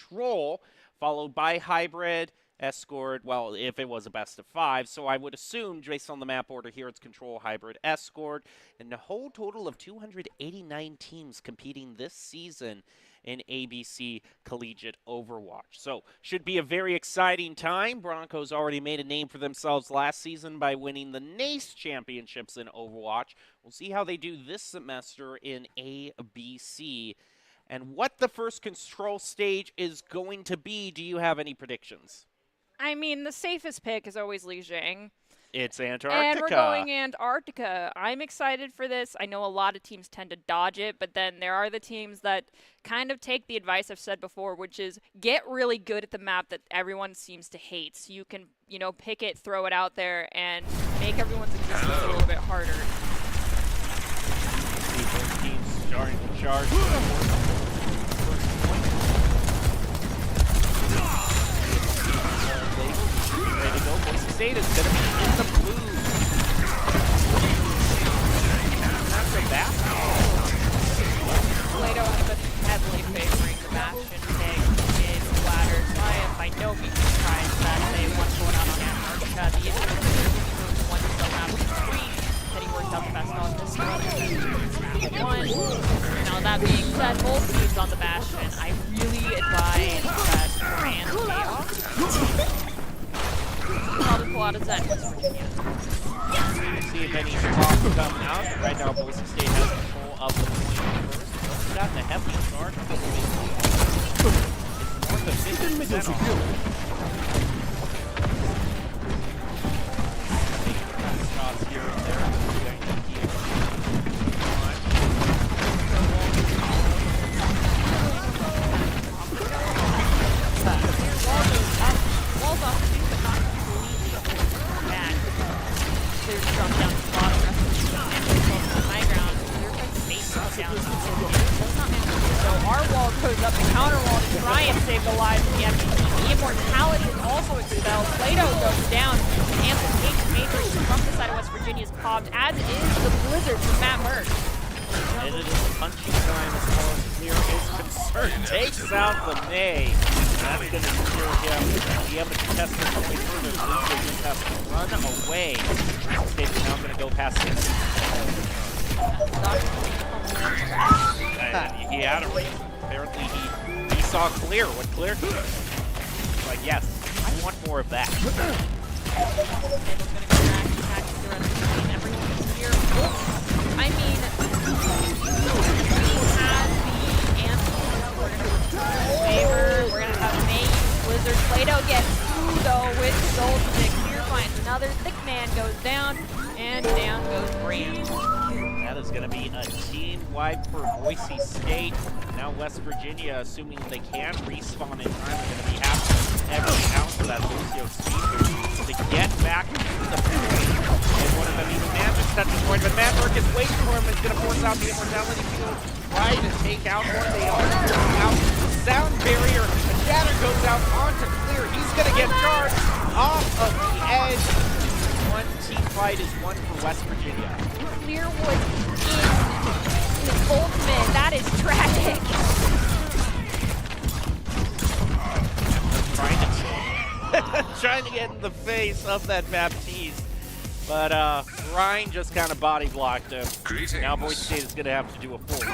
Control, followed by Hybrid, Escort, well, if it was a best of 5, so I would assume, based on the map order here, it's Control, Hybrid, Escort, and a whole total of 289 teams competing this season in ABC Collegiate Overwatch. So, should be a very exciting time. Broncos already made a name for themselves last season by winning the NACE Championships in Overwatch. We'll see how they do this semester in ABC. And what the first control stage is going to be, do you have any predictions? I mean, the safest pick is always Lijiang. It's Antarctica. And we're going Antarctica. I'm excited for this. I know a lot of teams tend to dodge it, but then there are the teams that kind of take the advice I've said before, which is get really good at the map that everyone seems to hate. So you can, pick it, throw it out there, and make everyone's existence a little bit harder. Both teams starting to charge. Ready to go. Boise State is going to be in the blue. That's a bastion. Plato has been heavily favoring the bastion today in the ladder. So I am by no means surprised that they want to go out on Antarctica. The issue is the one still have between that he worked out the best on this one. Now that being said, both teams on the bastion, I really advise that Moran stay off. Probably pull out a Zen, West Virginia. See if any drops come out. Right now, Boise State has control of the point first. It's gotten a heavy start. It's north of 50% shots here and there. Walls off too, but not completely bad. There's drop down to the bottom, rest of the team on the high ground. There's like space drop down. So our wall goes up, the counter wall to try and save the lives of the FPT. The Immortality is also expelled. Plato goes down. Amplification Matrix from the side of West Virginia is popped, as is the Blizzard from Matt Merck. And it is punching time as far as Clear is concerned. Takes out the May. That's going to secure him. Be able to contest this way further. Blue just has to run away. State is now going to go past him. He had a read. Apparently he saw Clear. What Clear did. Like, yes, I want more of that. I mean, we have the answer. We're going to favor. We're going to have May Blizzard. Plato gets through, though, with his ultimate. Clear finds another. Thick Man goes down, and down goes Brand. That is going to be a team wipe for Boise State. Now West Virginia, assuming they can respawn in time, are going to be having every ounce of that Lucio speed to get back to the point. And one of them even manages to touch the point, but Maverick is waiting for him and is going to force out the Immortality Field. Try to take out one. They are forcing out the sound barrier. A shatter goes out onto Clear. He's going to get charged off of the edge. One team fight is won for West Virginia. Clearwood in his ultimate. That is tragic. Trying to get in the face of that Baptiste. But Ryan just kind of body blocked him. Greetings. Now Boise State is going to have to do a full.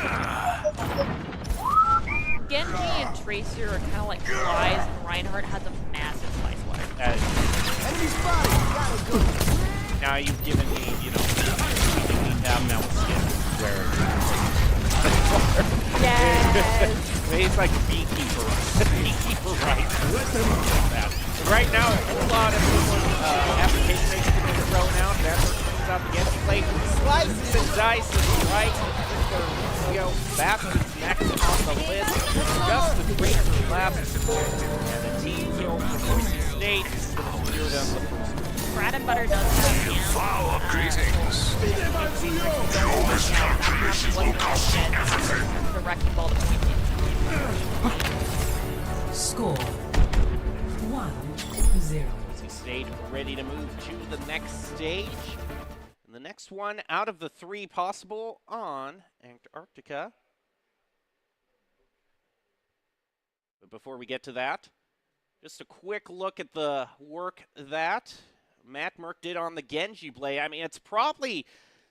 Genji and Tracer are kind of like flies, and Reinhardt has a massive slice wire. Now you've given me, everything we have now with Skin. Yes. He's like a beekeeper. Beekeeper, right? Right now, a whole lot of application makes have been thrown out. That comes out the Genji plate. Slices and dices right. Bastards next on the list. Just the Tracer left. And the team, Boise State is going to secure them the first. Bread and Butter does have Follow-up greetings. Your miscalculations will cost you everything. the wrecking ball to point Score 1-0. Boise State ready to move to the next stage. And the next one out of the 3 possible on Antarctica But before we get to that, just a quick look at the work that Matt Merck did on the Genji play. I mean, it's probably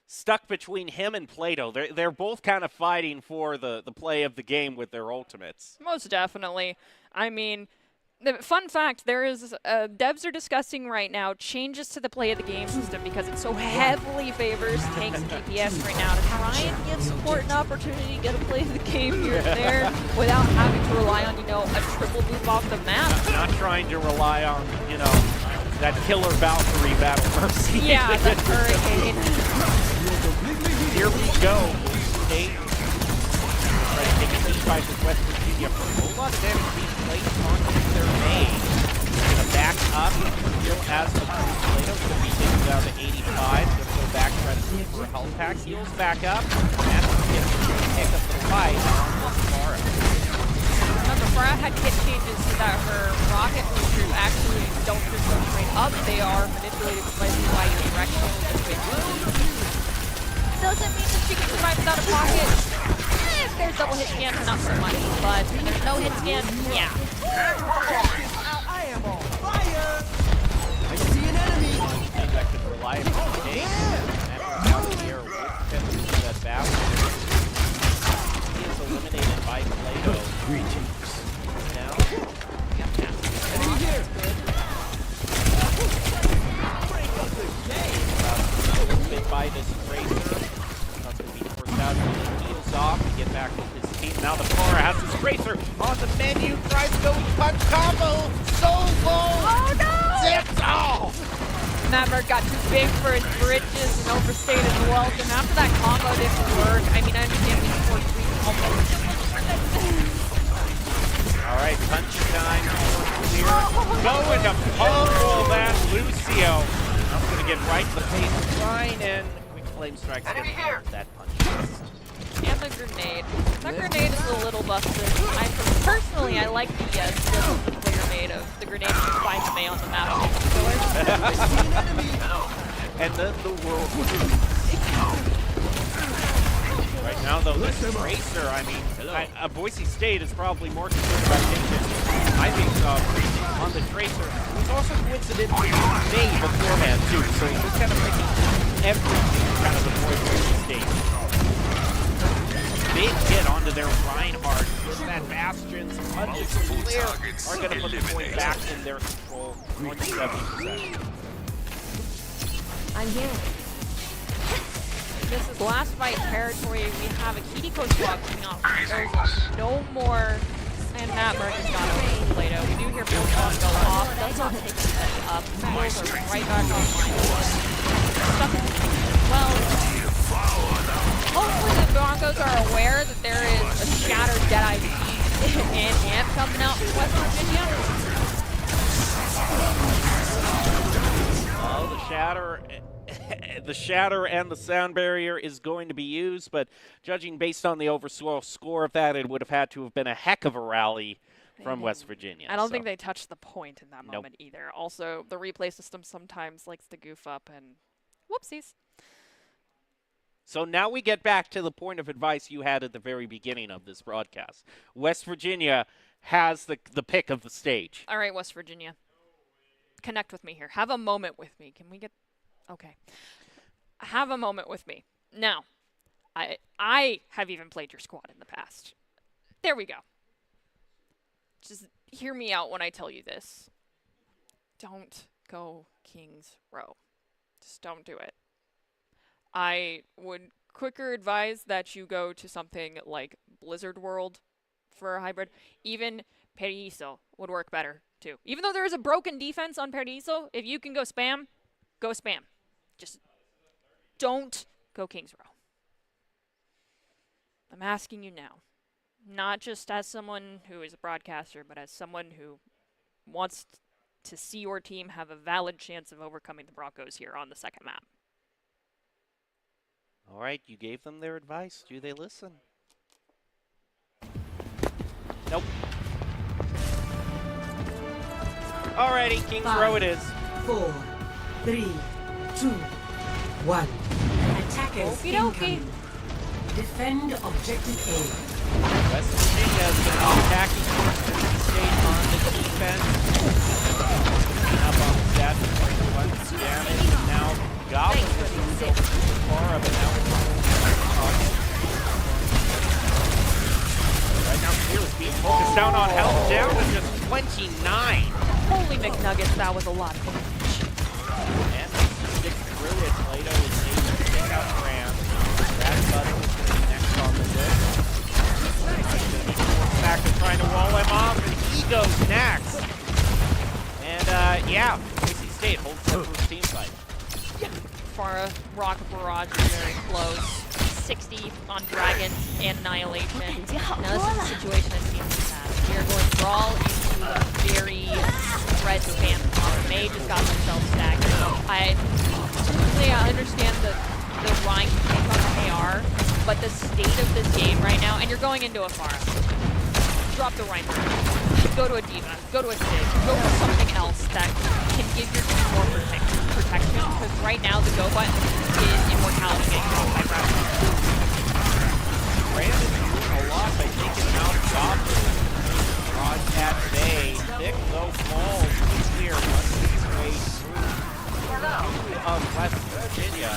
stuck between him and Plato. They're both kind of fighting for the play of the game with their ultimates. Most definitely. I mean, the fun fact, there is devs are discussing right now changes to the play of the game system because it so heavily favors tanks and DPS right now to try and give support an opportunity to get a play of the game here and there without having to rely on, you know, a triple move off the map. Not trying to rely on, you know, that killer Valkyrie Battle Mercy. Yeah, the Hurricane. Here we go. State try to take a lead by the West Virginia. A whole lot of damage being placed onto their main. Gonna back up. Heal as the Plato. Gonna be taken down to 85. Gonna go back, try to see for a health pack. Heals back up. And gets the pick up the fight on Farah. Remember, Farah had kit changes so that her rocket boosters actually don't just go straight up. They are manipulated precisely by your directional doesn't mean that she can survive without a pocket. If there's double hit scan, not so much. But if there's no hit scan, yeah. I am on fire! I see an enemy! That could rely on the game. And down in the air with that battle. He is eliminated by Plato. Now. Enemy here! Bit by this Tracer. That's going to be forced out. He heals off to get back with his team. Now the Farah has his Tracer on the menu. Tries to go punch combo. So low. Oh no! Zips off. Maverick got too big for his bridges and overstayed his welcome. After that combo didn't work. I mean, I understand we scored 3 almost. Alright, punch time. Clear. Going to pummel that Lucio. I'm going to get right to the face line and quick flame strike. Enemy here. That punch. And the grenade. That grenade is a little busted. Personally, I like the skill of the grenade of the grenade you find May on the map. And then the world. Right now, though, this Tracer, I mean, Boise State is probably more concerned about Nation. I think on the Tracer, who's also coincidentally made beforehand, too. So he's just kind of picking everything to kind of avoid Boise State. Big hit onto their Reinhardt with that Bastion. Some punches clear are going to put the point back in their control. 27%. I'm here. This is last fight territory. We have a Kiriko squad coming off. There's no more. And Matt Merck is not over Plato. We do hear Pokemon go off. Does not take the set up. Heals are right back online. Well, hopefully the Broncos are aware that there is a shattered Deadeye and Amp coming out from West Virginia. Oh, the shatter and the sound barrier is going to be used, but judging based on the overall score of that, it would have had to have been a heck of a rally from West Virginia. I don't think they touched the point in that moment either. Also, the replay system sometimes likes to goof up and whoopsies. So now we get back to the point of advice you had at the very beginning of this broadcast. West Virginia has the pick of the stage. All right, West Virginia. Connect with me here. Have a moment with me. Can we get... Okay. Have a moment with me. Now, I have even played your squad in the past. There we go. Just hear me out when I tell you this. Don't go Kings Row. Just don't do it. I would quicker advise that you go to something like Blizzard World for a hybrid. Even Paradiso would work better, too. Even though there is a broken defense on Paradiso, if you can go spam, go spam. Just don't go Kings Row. I'm asking you now. Not just as someone who is a broadcaster, but as someone who wants to see your team have a valid chance of overcoming the Broncos here on the second map. All right, you gave them their advice. Do they listen? Nope. Alrighty, Kings Row it is. 4, 3, 2, 1. Attackers Okie dokie. incoming. Defend objective A. West Virginia is going to be attacking State on the defense. Up on the stats, 21 damage. And now Goblin is moved over to Sephora, but now it's right now Spears being focused down on health, down to just 29. Holy McNuggets, that was a lot of damage. And stick through it. Plato is able to take out Graham. Brad Button is going to be next on the list. Back to trying to wall him off, and he goes next. And yeah, Boise State holds the first team fight. Farah, Rocket Barrage is very close. 60 on Dragon and Annihilation. Now this is a situation that seems to have. We are going to brawl into a very red spam. May just got themselves stacked. I understand the Rhine take on the AR, but the state of this game right now, and you're going into a Farah. Drop the Rhine. Go to a Diva. Go to a Sig. Go for something else that can give your team more protection. Because right now the go button is Immortality getting hit by Brad. Brandon doing a lot by taking him out of Goblin. Broadcat Bay, thick low fall, clear, muscling his way through of West Virginia.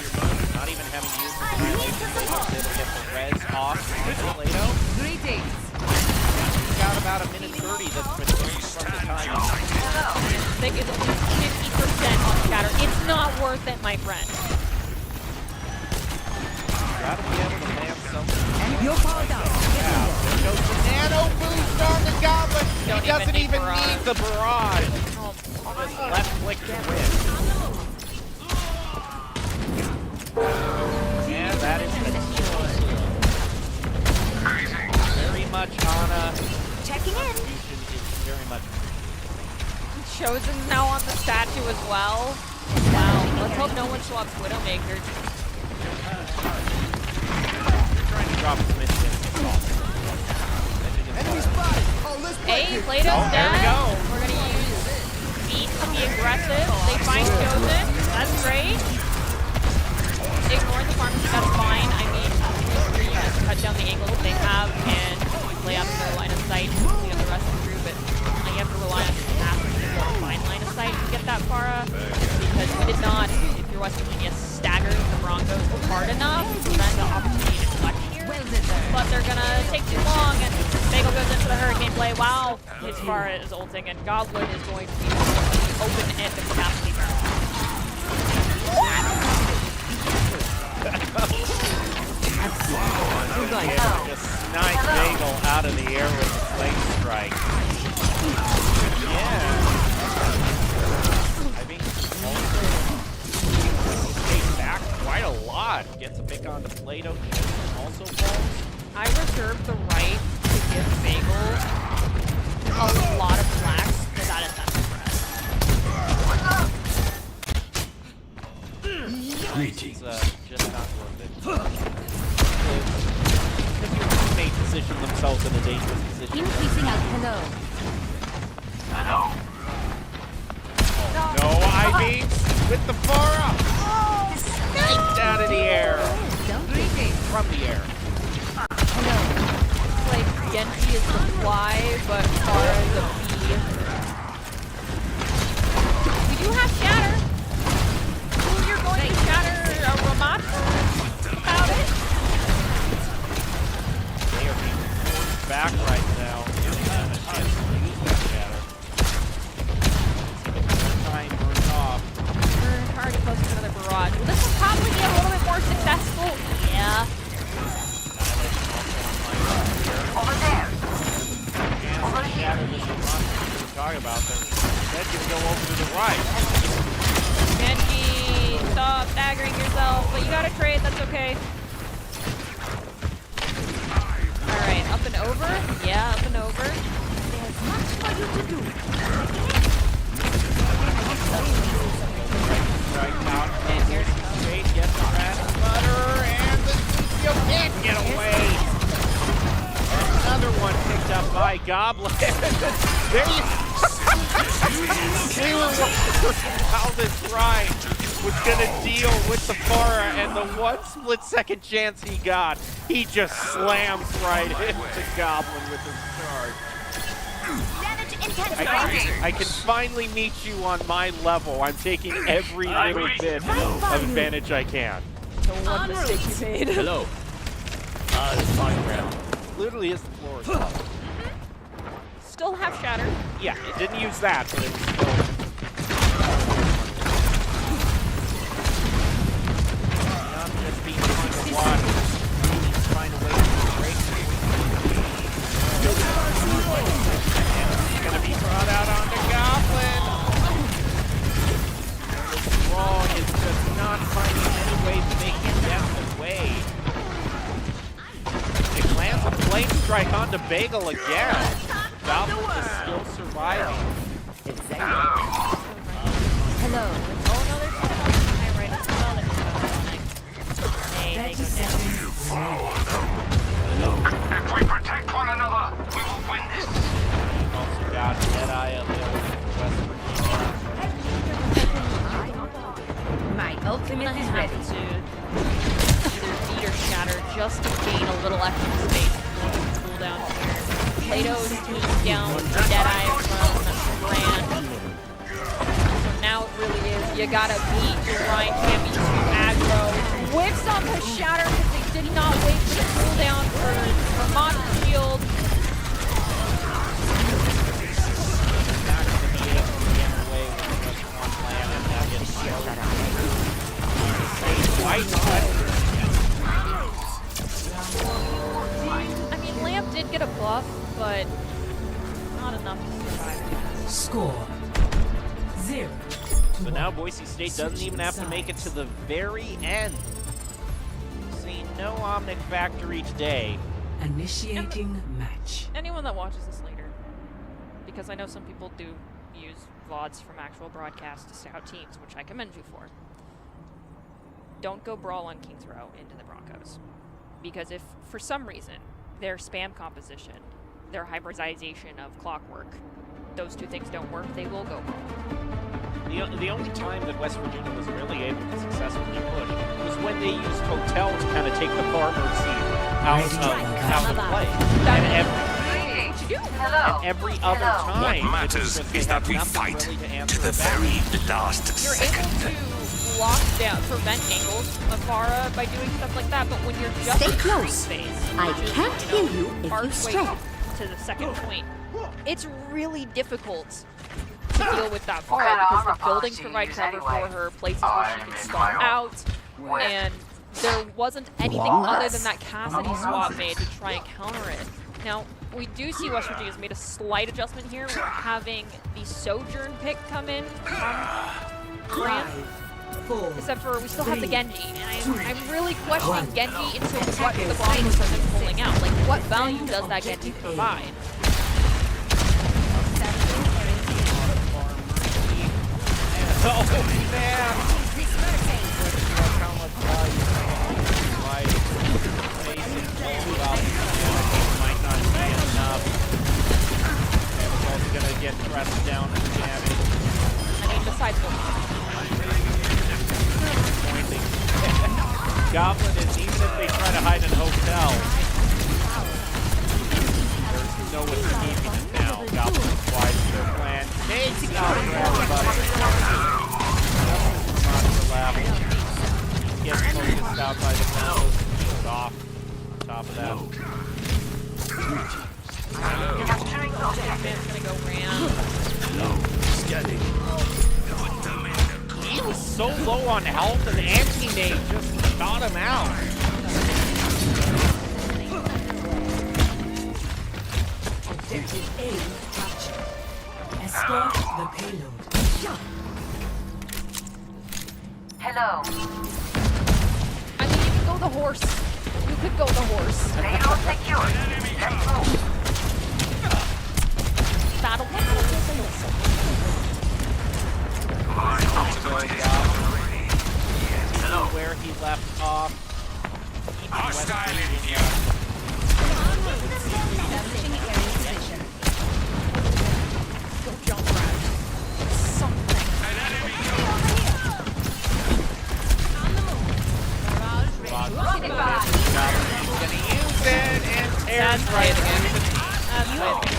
Not even having used his annihilation, Plato's able to get the res off Plato. Greetings. He's got about a minute 30 that's been taken from the time. I think it's at least 50% on scatter. It's not worth it, my friend. Gotta be able to land something. You're powered down. Yeah, there goes the nano boost on the Goblin. He doesn't even need the barrage. Just left click to win. And that is the very much on a Checking in. is very much Chosen's now on the statue as well. Wow. Let's hope no one swaps Widowmaker. trying to drop some instant. Enemy spotted. Oh, let's Hey, Plato's there we dead. go. We're gonna use Beat to be aggressive. They find Chosen. That's great. Ignore the farm. That's fine. I mean, you just cut down the angles they have and lay out their line of sight and clean up the rest of the crew, but you have to rely on the master to get a fine line of sight to get that Farah, because we did not, if you're West Virginia, stagger the Broncos hard enough to prevent the opportunity to clutch here. But they're gonna take too long, and Bagel goes into the hurricane play. Wow, his Farah is ulting, and Goblin is going to be open at the capacity barrel. Just snipe Bagel out of the air with the flame strike. Yeah. I mean, also takes back quite a lot. Gets a pick onto Plato. Also falls. I reserve the right to give Bagel a lot of flax without incentive for us. Greetings. It's just not worth it. Because your teammate position themselves in a dangerous position. Increasing out. Hello. No, I mean, with the Farah! Sniped out of the air! Greetings. From the air. Like, Genji is the fly, but Farah is a bee. We do have Shatter. Ooh, you're going to Shatter a Ramatha about it? They are being forced back right now. They have a chance to use that shatter. Time burns off. We're already close to another barrage. Will this one probably be a little bit more successful? Yeah. Over there. Over here. Shatter this monster we're talking about, but instead you go over to the right. Genji, stop staggering yourself, but you gotta trade, that's okay. Alright, up and over? Yeah, up and over. There's much for you to do. Right out. And here's Jade gets the rat butter, and the Lucio can't get away. Another one picked up by Goblin. There you They were wondering how this ride was going to deal with the Farah, and the one split-second chance he got, he just slams right into Goblin with his charge. I can finally meet you on my level. I'm taking every little bit of advantage I can. So one mistake you made. Hello. The fine round. Literally is the floor. Itself. Still half shattered. Yeah, it didn't use that, but it was still. Not just being fun to watch. He's trying to wait for the break. He's gonna be brought out onto Goblin. What's wrong is just not finding any way to make him down the way. It lands a flame strike onto Bagel again. Goblin is still surviving. Hello. Oh no, there's one on high right as well that he's running. Hey, they go down. If we protect one another, we will win this. Also got Deadeye available for West Virginia. My ultimate is ready. To either beat or shatter just to gain a little extra space before the cooldown here. Plato's team down Deadeye from Brand. So now it really is, you gotta beat your Ryan, can't be too aggro. Whiffs on the shatter because they did not wait for the cooldown for Monster Shield. Not going to be able to get away with just one land and now get I mean, Lamp did get a buff, but not enough to survive. Score 0. So now Boise State doesn't even have to make it to the very end. See, no Omnic Factory today. Initiating match. Anyone that watches this later, because I know some people do use VODs from actual broadcasts to scout teams, which I commend you for. Don't go brawl on Kings Row into the Broncos. Because if, for some reason, their spam composition, their hybridization of Clockwork, those two things don't work, they will go brawl. The only time that West Virginia was really able to successfully push was when they used Hotel to kind of take the farmer seat out of play. And every other time, What it was matters just they is had that we nothing fight really to to answer the back. very last You're second. able to lock down, prevent angles of Pharah by doing stuff like that, but when you're just Stay in close. phase, I which is, can't hear you if you archway stray. to the second point, it's really difficult to deal with that What Pharah kind of because the armor buildings policy provide you use cover anyway? for her, places where she can stall out, and there wasn't anything other than that Cassidy swap made to try and counter it. Now, we do see West Virginia's made a slight adjustment here. We're having the Sojourn pick come in from Brand. 4. Except for we still have the Genji, and I'm really questioning One. Genji into what the Broncos have been pulling out. Like, what value does that Genji provide? Oh, man! Might not be enough. And it's also gonna get pressed down and damaged. I mean, besides what Pointing. Goblin is, even if they try to hide in Hotel, there's no escaping it now. Goblin is wise to their plan. Takes out everybody. Not to the left. Gets focused out by the Broncos. Shield off. On top of that. man's gonna go Ram. He was so low on health, and Anti-Nate just got him out. Objective A captured. Escort the payload. Hello. I mean, you could go the horse. You could go the horse. Payload secured. Let's move. Battle. Hello. Where he left off. Hostile in view. Go jump around. Something. Gonna use it, and That's Aaron's right right again. again. That's right again.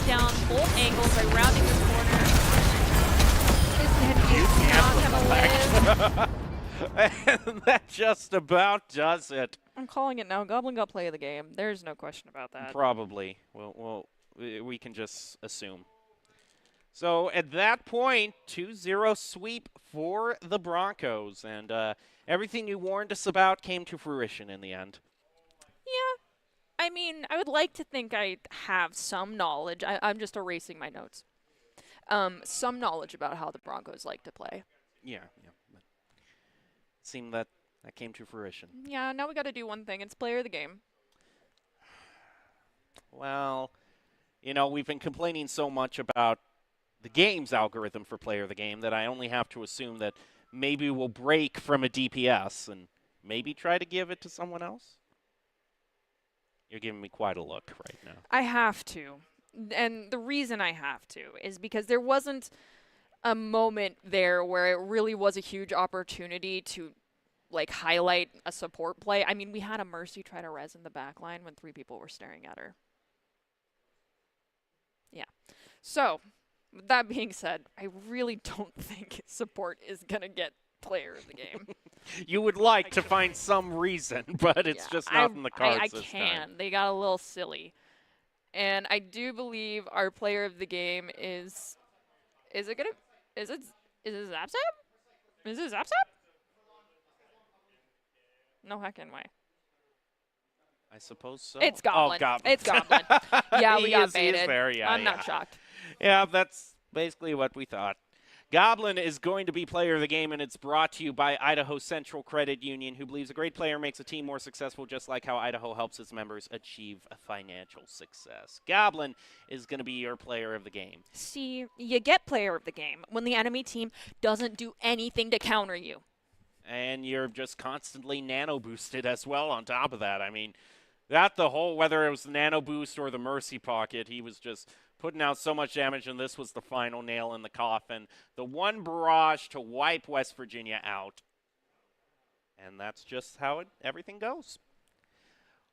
down both angles by rounding the corner. Is Genji not gonna live? And that just about does it. I'm calling it now. Goblin got play of the game. There's no question about that. Probably. Well, we can just assume. So at that point, 2-0 sweep for the Broncos, and everything you warned us about came to fruition in the end. Yeah. I mean, I would like to think I have some knowledge. I'm just erasing my notes. Some knowledge about how the Broncos like to play. Yeah. It seemed that came to fruition. Yeah, now we got to do one thing. It's player of the game. Well, we've been complaining so much about the game's algorithm for player of the game that I only have to assume that maybe we'll break from a DPS and maybe try to give it to someone else. You're giving me quite a look right now. I have to. And the reason I have to is because there wasn't a moment there where it really was a huge opportunity to highlight a support play. I mean, we had a Mercy try to res in the back line when 3 people were staring at her. Yeah. So, with that being said, I really don't think support is going to get player of the game. You would like to find some reason, but it's just not in the cards I this can. time. They got a little silly. And I do believe our player of the game is it Zapsap? Is it Zapsap? No heckin' way. I suppose so. It's Goblin. Oh, Goblin. It's Goblin. Yeah, we got He is baited. there. Yeah, I'm not shocked. Yeah, that's basically what we thought. Goblin is going to be player of the game, and it's brought to you by Idaho Central Credit Union, who believes a great player makes a team more successful, just like how Idaho helps its members achieve financial success. Goblin is going to be your player of the game. See, you get player of the game when the enemy team doesn't do anything to counter you. And you're just constantly nano boosted as well on top of that. I mean, whether it was the nano boost or the Mercy Pocket, he was just putting out so much damage, and this was the final nail in the coffin. The one barrage to wipe West Virginia out. And that's just how everything goes.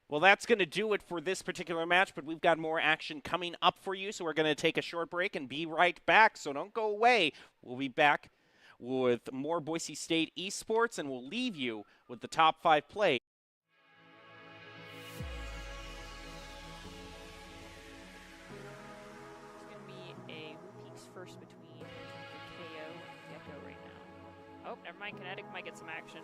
Well, that's going to do it for this particular match, but we've got more action coming up for you, so we're going to take a short break and be right back, so don't go away. We'll be back with more Boise State esports, and we'll leave you with the top 5 play. First between KO and Gecko right now. Oh, never mind. Kinetic might get some action.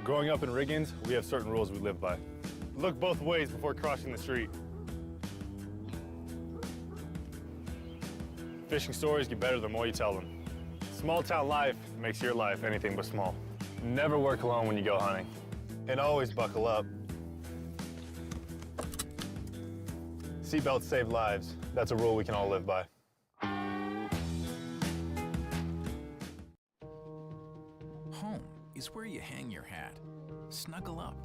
Growing up in Riggins, we have certain rules we live by. Look both ways before crossing the street. Fishing stories get better the more you tell them. Small town life makes your life anything but small. Never work alone when you go hunting. And always buckle up. Seatbelts save lives. That's a rule we can all live by. Home is where you hang your hat. Snuggle up